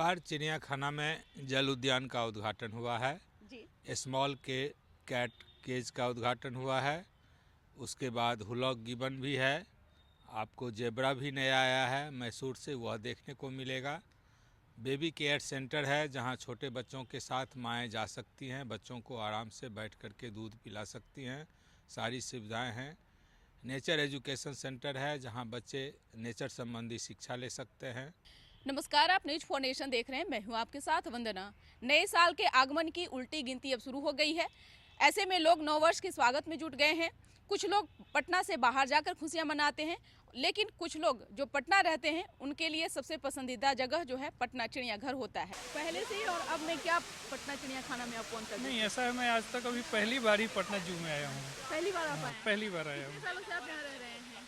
बार चिड़ियाखाना में जल उद्यान का उद्घाटन हुआ है जी। स्मॉल के कैट केज का उद्घाटन हुआ है। उसके बाद हुलॉक गिबन भी है। आपको जेब्रा भी नया आया है मैसूर से, वह देखने को मिलेगा। बेबी केयर सेंटर है जहां छोटे बच्चों के साथ माएँ जा सकती हैं, बच्चों को आराम से बैठ कर के दूध पिला सकती हैं, सारी सुविधाएं हैं। नेचर एजुकेशन सेंटर है जहां बच्चे नेचर संबंधी शिक्षा ले सकते हैं। नमस्कार, आप न्यूज फॉर नेशन देख रहे हैं। मैं हूं आपके साथ वंदना। नए साल के आगमन की उल्टी गिनती अब शुरू हो गई है। ऐसे में लोग नववर्ष के स्वागत में जुट गए हैं। कुछ लोग पटना से बाहर जाकर खुशियां मनाते हैं, लेकिन कुछ लोग जो पटना रहते हैं उनके लिए सबसे पसंदीदा जगह जो है पटना चिड़ियाघर होता है। पहले से ही और अब में क्या पटना चिड़ियाखाना में आप कौन सा? नहीं, ऐसा है, मैं आज तक अभी पहली बार ही पटना जू में आया हूँ। पहली बार आप आए? पहली बार आया कितने हूँ। सालों से आप यहाँ रह रहे हैं?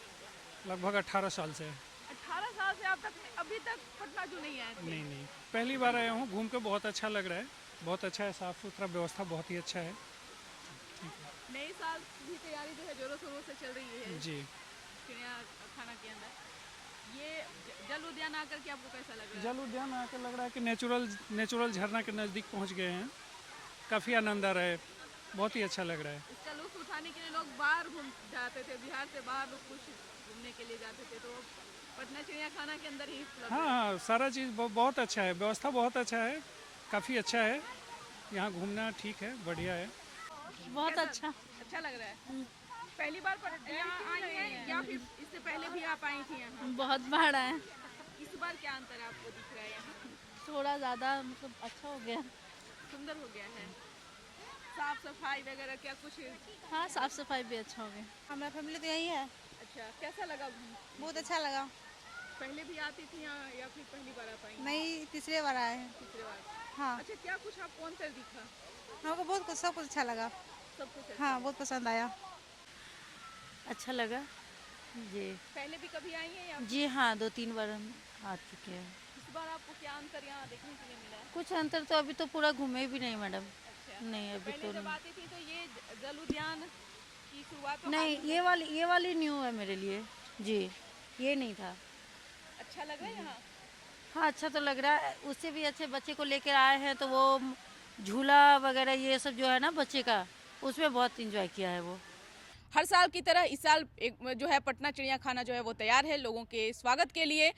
लगभग 18 साल से। 18 साल से आप तक अभी तक पटना जू नहीं आए थे? नहीं, पहली बार आया हूँ। घूम के बहुत अच्छा लग रहा है, बहुत अच्छा है, साफ़ सुथरा व्यवस्था बहुत ही अच्छा है। नए साल की तैयारी जो है जोरों शोरों से चल रही है जी। चिड़ियाखाना के अंदर। ये जल उद्यान आकर के आपको कैसा लग रहा है? जल उद्यान आकर लग रहा है कि नेचुरल झरना के नज़दीक पहुँच गए हैं। काफ़ी आनंद आ रहा है, बहुत ही अच्छा लग रहा है। इसका लुत्फ उठाने के लिए लोग बाहर घूम जाते थे, बिहार से बाहर लोग कुछ घूमने के लिए जाते थे, तो पटना चिड़ियाखाना के अंदर ही उपलब्ध है। हाँ, सारा चीज़ बहुत अच्छा है, व्यवस्था बहुत अच्छा है, काफ़ी अच्छा है। यहाँ घूमना ठीक है, बढ़िया है। बहुत अच्छा लग रहा है। पहली बार यहाँ आई हैं या फिर इससे पहले भी आप आई थी यहाँ? बहुत बड़ा है। इस बार क्या अंतर आपको दिख रहा है यहाँ? थोड़ा ज़्यादा मतलब अच्छा हो गया। सुंदर हो गया है। साफ सफाई वगैरह क्या कुछ? हाँ, साफ सफाई भी अच्छा हो गया। हमारा फैमिली तो यही है। अच्छा, कैसा लगा? बहुत अच्छा लगा। पहले भी आती थी यहाँ या फिर पहली बार आप आई? नहीं, तीसरे बार आए हैं। तीसरे बार। हाँ, अच्छा, क्या कुछ आपको अंतर दिखा? हमको बहुत कुछ सब कुछ अच्छा लगा। सब कुछ? हाँ, बहुत पसंद आया। अच्छा लगा जी। पहले भी कभी आई हैं या जी हाँ, 2-3 बार हम आ चुके हैं। इस बार आपको क्या अंतर यहाँ देखने के लिए मिला है? कुछ अंतर तो अभी तो पूरा घूमे भी नहीं मैडम। अच्छा। नहीं, अभी पहले तो जब नहीं। आती थी तो ये जल उद्यान की शुरुआत तो नहीं, हाल ही ये वाली न्यू है मेरे लिए जी। ये नहीं था। अच्छा लग रहा है यहाँ? हाँ, अच्छा तो लग रहा है। उससे भी अच्छे बच्चे को लेकर आए हैं तो वो झूला वगैरह ये सब जो है ना बच्चे का, उसमें बहुत इंजॉय किया है वो। हर साल की तरह इस साल एक जो है पटना चिड़ियाखाना जो है वो तैयार है लोगों के स्वागत के लिए।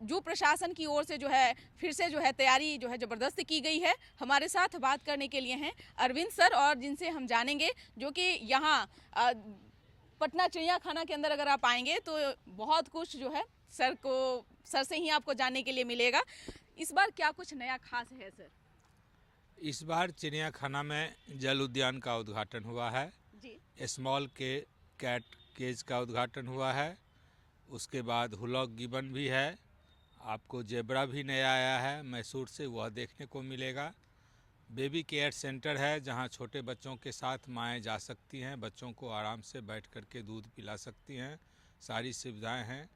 जू प्रशासन की ओर से जो है फिर से जो है तैयारी जो है ज़बरदस्त की गई है। हमारे साथ बात करने के लिए हैं अरविंद सर, और जिनसे हम जानेंगे जो कि यहाँ पटना चिड़ियाखाना के अंदर अगर आप आएंगे तो बहुत कुछ जो है सर से ही आपको जानने के लिए मिलेगा। इस बार क्या कुछ नया खास है सर? इस बार चिड़ियाखाना में जल उद्यान का उद्घाटन हुआ है जी। स्मॉल के कैट केज का उद्घाटन हुआ है। उसके बाद हुलॉक गिबन भी है। आपको जेब्रा भी नया आया है मैसूर से, वह देखने को मिलेगा। बेबी केयर सेंटर है जहां छोटे बच्चों के साथ माएँ जा सकती हैं, बच्चों को आराम से बैठ कर के दूध पिला सकती हैं, सारी सुविधाएं हैं।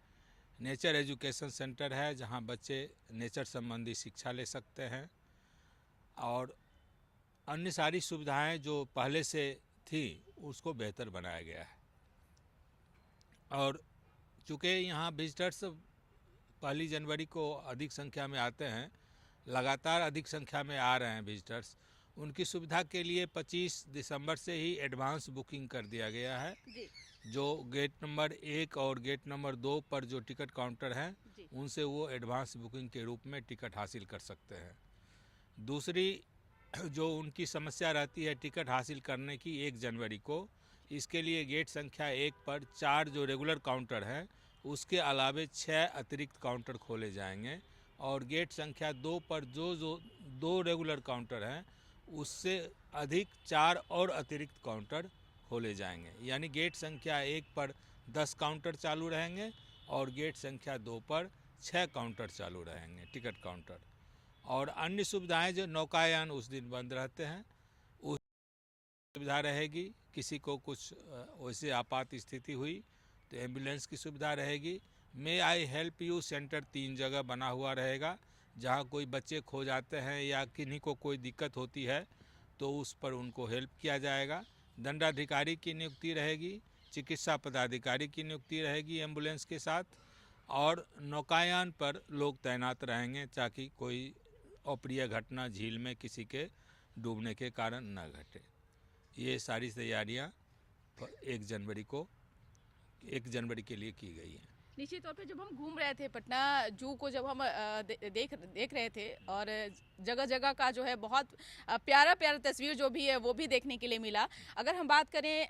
नेचर एजुकेशन सेंटर है जहां बच्चे नेचर संबंधी शिक्षा ले सकते हैं, और अन्य सारी सुविधाएं जो पहले से थी उसको बेहतर बनाया गया है। और चूँकि यहाँ विजिटर्स 1 जनवरी को अधिक संख्या में आते हैं, लगातार अधिक संख्या में आ रहे हैं विजिटर्स, उनकी सुविधा के लिए 25 दिसंबर से ही एडवांस बुकिंग कर दिया गया है। जी। जो गेट नंबर 1 और गेट नंबर 2 पर जो टिकट काउंटर हैं जी। उनसे वो एडवांस बुकिंग के रूप में टिकट हासिल कर सकते हैं। दूसरी जो उनकी समस्या रहती है टिकट हासिल करने की 1 जनवरी को, इसके लिए गेट संख्या 1 पर 4 जो रेगुलर काउंटर हैं उसके अलावे 6 अतिरिक्त काउंटर खोले जाएंगे, और गेट संख्या 2 पर जो 2 रेगुलर काउंटर हैं उससे अधिक 4 और अतिरिक्त काउंटर खोले जाएंगे। यानी गेट संख्या 1 पर 10 काउंटर चालू रहेंगे और गेट संख्या 2 पर 6 काउंटर चालू रहेंगे टिकट काउंटर। और अन्य सुविधाएं जो नौकायान उस दिन बंद रहते हैं, उस सुविधा रहेगी। किसी को कुछ वैसे आपात स्थिति हुई तो एम्बुलेंस की सुविधा रहेगी। मे आई हेल्प यू सेंटर 3 जगह बना हुआ रहेगा, जहां कोई बच्चे खो जाते हैं या किन्हीं को कोई दिक्कत होती है तो उस पर उनको हेल्प किया जाएगा। दंडाधिकारी की नियुक्ति रहेगी, चिकित्सा पदाधिकारी की नियुक्ति रहेगी एम्बुलेंस के साथ, और नौकायान पर लोग तैनात रहेंगे ताकि कोई अप्रिय घटना झील में किसी के डूबने के कारण न घटे। ये सारी तैयारियां 1 जनवरी के लिए की गई हैं। निश्चित तौर पे जब हम घूम रहे थे पटना जू को, जब हम देख रहे थे और जगह जगह का जो है बहुत प्यारा प्यारा तस्वीर जो भी है वो भी देखने के लिए मिला। अगर हम बात करें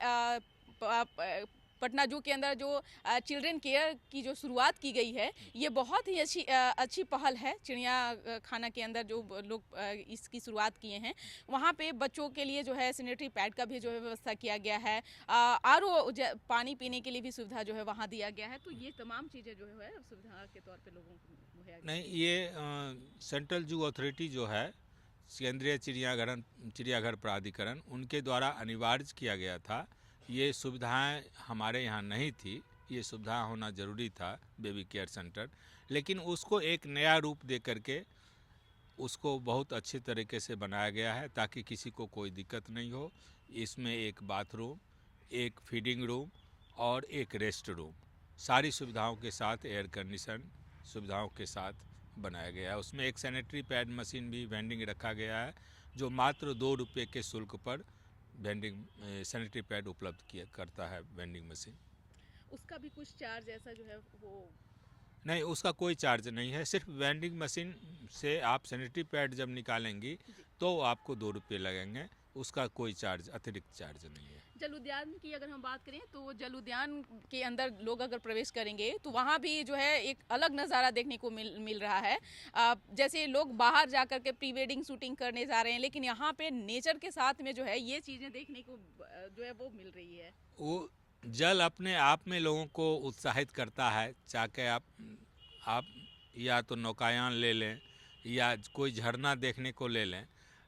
पटना जू के अंदर जो चिल्ड्रन केयर की जो शुरुआत की गई है, ये बहुत ही अच्छी पहल है। चिड़िया खाना के अंदर जो लोग इसकी शुरुआत किए हैं, वहाँ पे बच्चों के लिए जो है सैनिटरी पैड का भी जो है व्यवस्था किया गया है। आरओ पानी पीने के लिए भी सुविधा जो है वहाँ दिया गया है। तो ये तमाम चीज़ें जो है सुविधा के तौर पर लोगों को मुहैया नहीं, ये सेंट्रल जू अथॉरिटी जो है, केंद्रीय चिड़ियाघर प्राधिकरण, उनके द्वारा अनिवार्य किया गया था। ये सुविधाएं हमारे यहाँ नहीं थी, ये सुविधा होना ज़रूरी था बेबी केयर सेंटर, लेकिन उसको एक नया रूप दे करके उसको बहुत अच्छे तरीके से बनाया गया है ताकि किसी को कोई दिक्कत नहीं हो। इसमें एक बाथरूम, एक फीडिंग रूम और एक रेस्ट रूम, सारी सुविधाओं के साथ एयर कंडीशन सुविधाओं के साथ बनाया गया है। उसमें एक सैनिटरी पैड मशीन भी वेंडिंग रखा गया है, जो मात्र 2 रुपये के शुल्क पर वेंडिंग सैनिटरी पैड उपलब्ध करता है वेंडिंग मशीन। उसका भी कुछ चार्ज ऐसा जो है वो नहीं, उसका कोई चार्ज नहीं है। सिर्फ वेंडिंग मशीन से आप सैनिटरी पैड जब निकालेंगी तो आपको 2 रुपये लगेंगे, उसका कोई चार्ज, अतिरिक्त चार्ज नहीं है। जल उद्यान की अगर हम बात करें तो जल उद्यान के अंदर लोग अगर प्रवेश करेंगे तो वहाँ भी जो है एक अलग नज़ारा देखने को मिल रहा है। जैसे लोग बाहर जा कर के प्री वेडिंग शूटिंग करने जा रहे हैं, लेकिन यहाँ पे नेचर के साथ में जो है ये चीज़ें देखने को जो है वो मिल रही है। वो जल अपने आप में लोगों को उत्साहित करता है। चाहे आप या तो नौकायान ले लें या कोई झरना देखने को ले लें,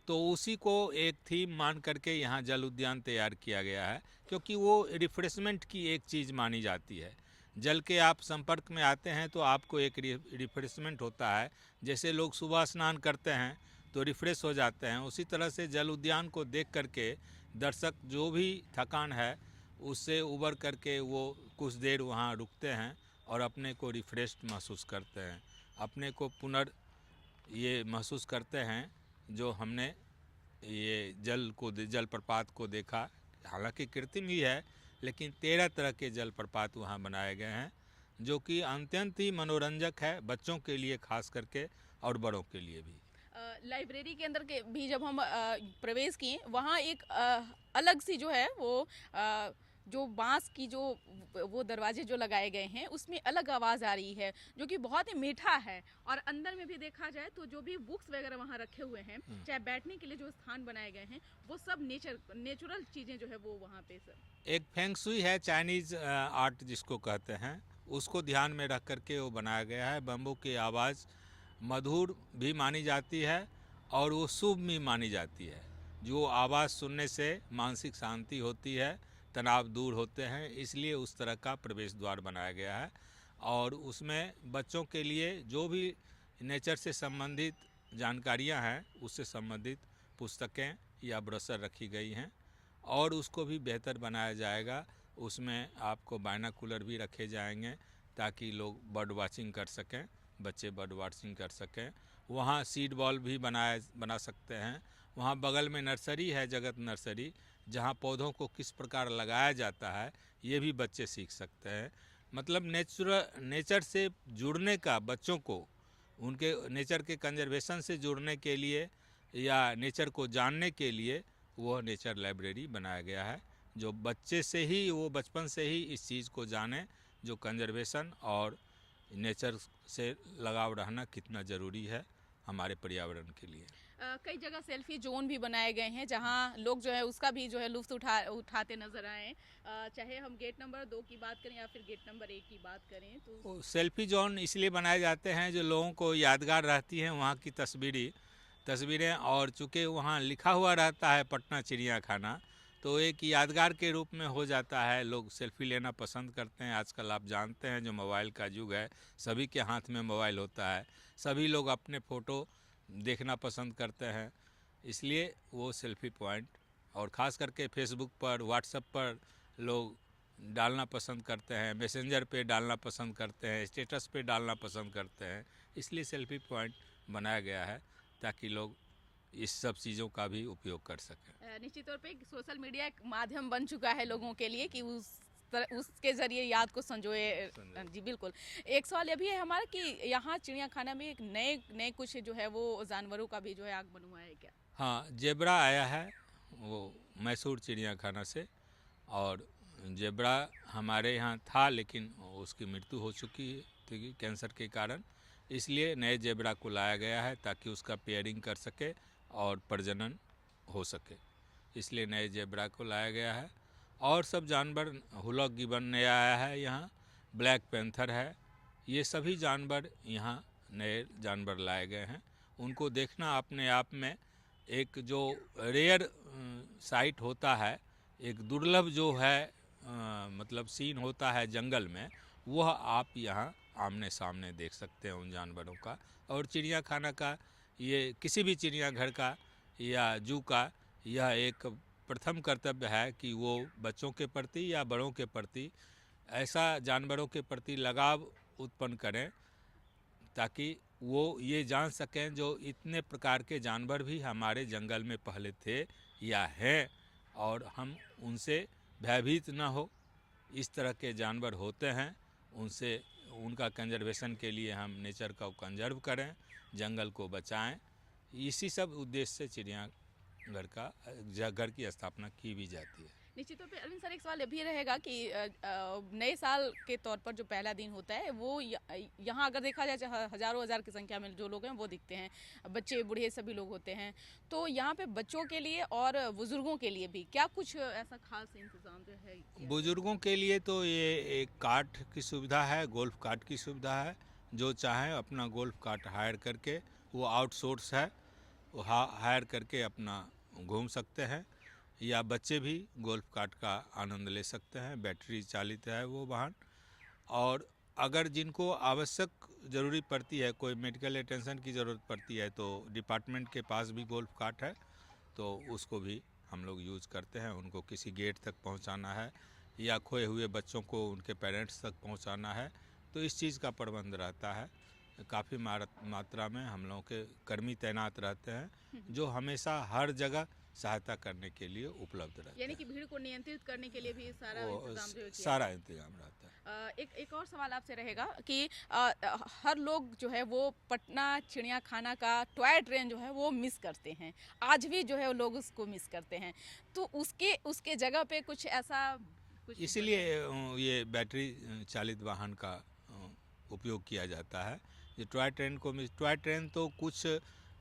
तो उसी को एक थीम मान करके यहाँ जल उद्यान तैयार किया गया है, क्योंकि वो रिफ्रेशमेंट की एक चीज़ मानी जाती है। जल के आप संपर्क में आते हैं तो आपको एक रिफ्रेशमेंट होता है। जैसे लोग सुबह स्नान करते हैं तो रिफ्रेश हो जाते हैं, उसी तरह से जल उद्यान को देख करके दर्शक जो भी थकान है उससे उबर करके वो कुछ देर वहाँ रुकते हैं और अपने को रिफ्रेश्ड महसूस करते हैं, अपने को ये महसूस करते हैं जो हमने ये जलप्रपात को देखा। हालांकि कृत्रिम ही है, लेकिन 13 तरह के जलप्रपात वहाँ बनाए गए हैं, जो कि अत्यंत ही मनोरंजक है बच्चों के लिए खास करके और बड़ों के लिए भी। लाइब्रेरी के अंदर के भी जब हम प्रवेश किए, वहाँ एक अलग सी जो है वो जो बांस की जो वो दरवाजे जो लगाए गए हैं उसमें अलग आवाज़ आ रही है, जो कि बहुत ही मीठा है। और अंदर में भी देखा जाए तो जो भी बुक्स वगैरह वहाँ रखे हुए हैं, चाहे बैठने के लिए जो स्थान बनाए गए हैं, वो सब नेचुरल चीज़ें जो है वो वहाँ पे सब एक फेंग शुई है, चाइनीज़ आर्ट जिसको कहते हैं, उसको ध्यान में रख करके वो बनाया गया है। बम्बू की आवाज़ मधुर भी मानी जाती है और वो शुभ भी मानी जाती है। जो आवाज़ सुनने से मानसिक शांति होती है, तनाव दूर होते हैं, इसलिए उस तरह का प्रवेश द्वार बनाया गया है। और उसमें बच्चों के लिए जो भी नेचर से संबंधित जानकारियां हैं, उससे संबंधित पुस्तकें या ब्रोशर रखी गई हैं और उसको भी बेहतर बनाया जाएगा। उसमें आपको बाइनोकुलर भी रखे जाएंगे ताकि लोग बर्ड वाचिंग कर सकें, बच्चे बर्ड वाचिंग कर सकें। वहाँ सीड बॉल भी बना सकते हैं। वहाँ बगल में नर्सरी है, जगत नर्सरी, जहाँ पौधों को किस प्रकार लगाया जाता है ये भी बच्चे सीख सकते हैं। मतलब नेचर से जुड़ने का, बच्चों को उनके नेचर के कंजर्वेशन से जुड़ने के लिए या नेचर को जानने के लिए वो नेचर लाइब्रेरी बनाया गया है, जो बच्चे से ही, वो बचपन से ही इस चीज़ को जाने, जो कंजर्वेशन और नेचर से लगाव रहना कितना ज़रूरी है हमारे पर्यावरण के लिए। कई जगह सेल्फी जोन भी बनाए गए हैं जहां लोग जो है उसका भी जो है लुत्फ उठाते नजर आए। चाहे हम गेट नंबर 2 की बात करें या फिर गेट नंबर 1 की बात करें, तो सेल्फी जोन इसलिए बनाए जाते हैं जो लोगों को यादगार रहती हैं वहाँ की तस्वीरें, और चूँकि वहाँ लिखा हुआ रहता है पटना चिड़ियाखाना, तो एक यादगार के रूप में हो जाता है। लोग सेल्फी लेना पसंद करते हैं। आजकल आप जानते हैं जो मोबाइल का युग है, सभी के हाथ में मोबाइल होता है, सभी लोग अपने फ़ोटो देखना पसंद करते हैं, इसलिए वो सेल्फी पॉइंट, और ख़ास करके फेसबुक पर, व्हाट्सएप पर लोग डालना पसंद करते हैं, मैसेंजर पे डालना पसंद करते हैं, स्टेटस पे डालना पसंद करते हैं। इसलिए सेल्फी पॉइंट बनाया गया है ताकि लोग इस सब चीज़ों का भी उपयोग कर सकें। निश्चित तौर पे सोशल मीडिया एक माध्यम बन चुका है लोगों के लिए कि उसके जरिए याद को संजोए। जी बिल्कुल। एक सवाल ये भी है हमारा कि यहाँ चिड़ियाखाना में एक नए कुछ जो है वो जानवरों का भी जो है आगमन हुआ है क्या? हाँ, जेब्रा आया है वो मैसूर चिड़ियाखाना से, और जेब्रा हमारे यहाँ था लेकिन उसकी मृत्यु हो चुकी थी कैंसर के कारण, इसलिए नए जेब्रा को लाया गया है ताकि उसका पेयरिंग कर सके और प्रजनन हो सके, इसलिए नए जेब्रा को लाया गया है। और सब जानवर, हुलॉक गिबन नया आया है यहाँ, ब्लैक पैंथर है, ये सभी जानवर यहाँ नए जानवर लाए गए हैं। उनको देखना अपने आप में एक जो रेयर साइट होता है, एक दुर्लभ जो है मतलब सीन होता है जंगल में, वह आप यहाँ आमने सामने देख सकते हैं उन जानवरों का। और चिड़ियाखाना का, ये किसी भी चिड़ियाघर का या जू का यह एक प्रथम कर्तव्य है कि वो बच्चों के प्रति या बड़ों के प्रति ऐसा जानवरों के प्रति लगाव उत्पन्न करें ताकि वो ये जान सकें जो इतने प्रकार के जानवर भी हमारे जंगल में पहले थे या हैं, और हम उनसे भयभीत न हो। इस तरह के जानवर होते हैं, उनसे उनका कंजर्वेशन के लिए हम नेचर का कंजर्व करें, जंगल को बचाएं। इसी सब उद्देश्य से चिड़ियाघर की स्थापना की भी जाती है। निश्चित तौर पे अरविंद सर, एक सवाल ये भी रहेगा कि नए साल के तौर पर जो पहला दिन होता है वो यहाँ अगर देखा जाए हजारों हजार की संख्या में जो लोग हैं वो दिखते हैं, बच्चे बूढ़े सभी लोग होते हैं, तो यहाँ पे बच्चों के लिए और बुजुर्गों के लिए भी क्या कुछ ऐसा खास इंतजाम जो है? बुजुर्गों के लिए तो ये एक कार्ट की सुविधा है, गोल्फ कार्ट की सुविधा है। जो चाहें अपना गोल्फ कार्ट हायर करके, वो आउटसोर्स है, वो हायर करके अपना घूम सकते हैं, या बच्चे भी गोल्फ कार्ट का आनंद ले सकते हैं। बैटरी चालित है वो वाहन। और अगर जिनको आवश्यक ज़रूरी पड़ती है, कोई मेडिकल अटेंशन की ज़रूरत पड़ती है, तो डिपार्टमेंट के पास भी गोल्फ कार्ट है, तो उसको भी हम लोग यूज़ करते हैं। उनको किसी गेट तक पहुंचाना है या खोए हुए बच्चों को उनके पेरेंट्स तक पहुंचाना है, तो इस चीज़ का प्रबंध रहता है। काफ़ी मात्रा में हम लोगों के कर्मी तैनात रहते हैं जो हमेशा हर जगह सहायता करने के लिए उपलब्ध रहते हैं। यानी कि भीड़ को नियंत्रित करने के लिए भी सारा इंतजाम जो है किया सारा इंतजाम रहता है। एक और सवाल आपसे रहेगा कि हर लोग जो है वो पटना चिड़ियाखाना का टॉय ट्रेन जो है वो मिस करते हैं, आज भी जो है वो लोग उसको मिस करते हैं, तो उसके जगह पे कुछ ऐसा इसीलिए ये बैटरी चालित वाहन का उपयोग किया जाता है। ये टॉय ट्रेन तो कुछ,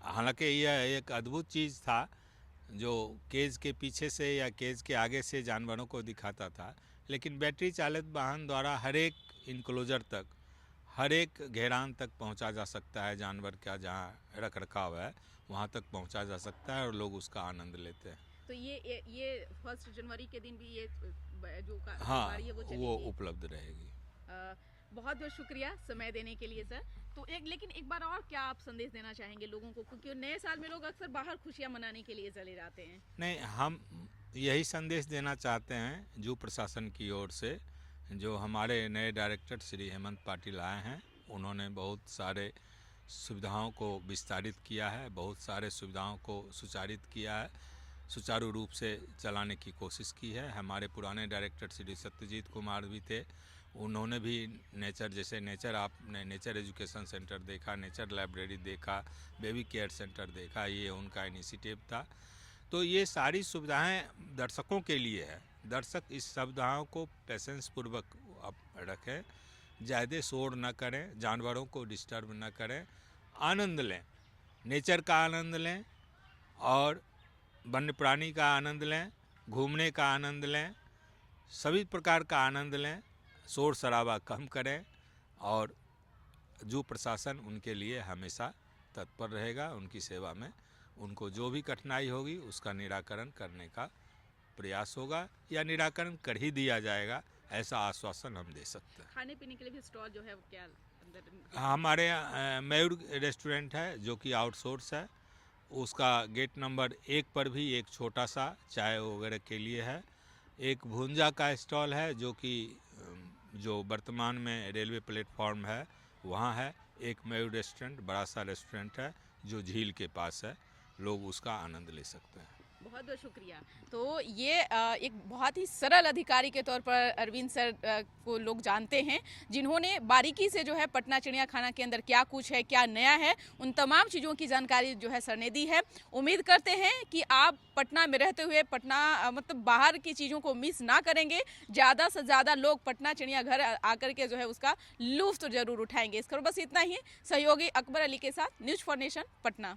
हालांकि यह एक अद्भुत चीज़ था जो केज के पीछे से या केज के आगे से जानवरों को दिखाता था, लेकिन बैटरी चालित वाहन द्वारा हर एक इनक्लोजर तक, हर एक घेरान तक पहुंचा जा सकता है। जानवर का जहां रख रखाव है वहां तक पहुंचा जा सकता है और लोग उसका आनंद लेते हैं। तो ये 1 जनवरी के दिन भी ये जो हाँ, है वो उपलब्ध रहेगी। बहुत बहुत शुक्रिया समय देने के लिए सर। तो लेकिन एक बार और क्या आप संदेश देना चाहेंगे लोगों को, क्योंकि नए साल में लोग अक्सर बाहर खुशियां मनाने के लिए चले जाते हैं? नहीं, हम यही संदेश देना चाहते हैं जू प्रशासन की ओर से, जो हमारे नए डायरेक्टर श्री हेमंत पाटिल आए हैं, उन्होंने बहुत सारे सुविधाओं को विस्तारित किया है, बहुत सारे सुविधाओं को सुचारू रूप से चलाने की कोशिश की है। हमारे पुराने डायरेक्टर श्री सत्यजीत कुमार भी थे, उन्होंने भी आपने नेचर एजुकेशन सेंटर देखा, नेचर लाइब्रेरी देखा, बेबी केयर सेंटर देखा, ये उनका इनिशिएटिव था। तो ये सारी सुविधाएं दर्शकों के लिए है। दर्शक इस सुविधाओं को पेशेंस पूर्वक रखें, ज़्यादा शोर न करें, जानवरों को डिस्टर्ब न करें, आनंद लें, नेचर का आनंद लें और वन्य प्राणी का आनंद लें, घूमने का आनंद लें, सभी प्रकार का आनंद लें, शोर शराबा कम करें। और जू प्रशासन उनके लिए हमेशा तत्पर रहेगा, उनकी सेवा में। उनको जो भी कठिनाई होगी उसका निराकरण करने का प्रयास होगा या निराकरण कर ही दिया जाएगा, ऐसा आश्वासन हम दे सकते हैं। खाने पीने के लिए भी स्टॉल जो है वो क्या अंदर? हमारे यहाँ मयूर रेस्टोरेंट है जो कि आउटसोर्स है, उसका गेट नंबर 1 पर भी एक छोटा सा चाय वगैरह के लिए है। एक भुंजा का स्टॉल है जो वर्तमान में रेलवे प्लेटफॉर्म है वहाँ है। एक मयूर रेस्टोरेंट, बड़ा सा रेस्टोरेंट है जो झील के पास है, लोग उसका आनंद ले सकते हैं। बहुत बहुत शुक्रिया। तो ये एक बहुत ही सरल अधिकारी के तौर पर अरविंद सर को लोग जानते हैं, जिन्होंने बारीकी से जो है पटना चिड़िया खाना के अंदर क्या कुछ है, क्या नया है, उन तमाम चीज़ों की जानकारी जो है सर ने दी है। उम्मीद करते हैं कि आप पटना में रहते हुए पटना मतलब बाहर की चीज़ों को मिस ना करेंगे। ज़्यादा से ज़्यादा लोग पटना चिड़ियाघर आकर के जो है उसका लुत्फ तो जरूर उठाएंगे। इस खबर बस इतना ही। सहयोगी अकबर अली के साथ न्यूज़ फॉर नेशन, पटना।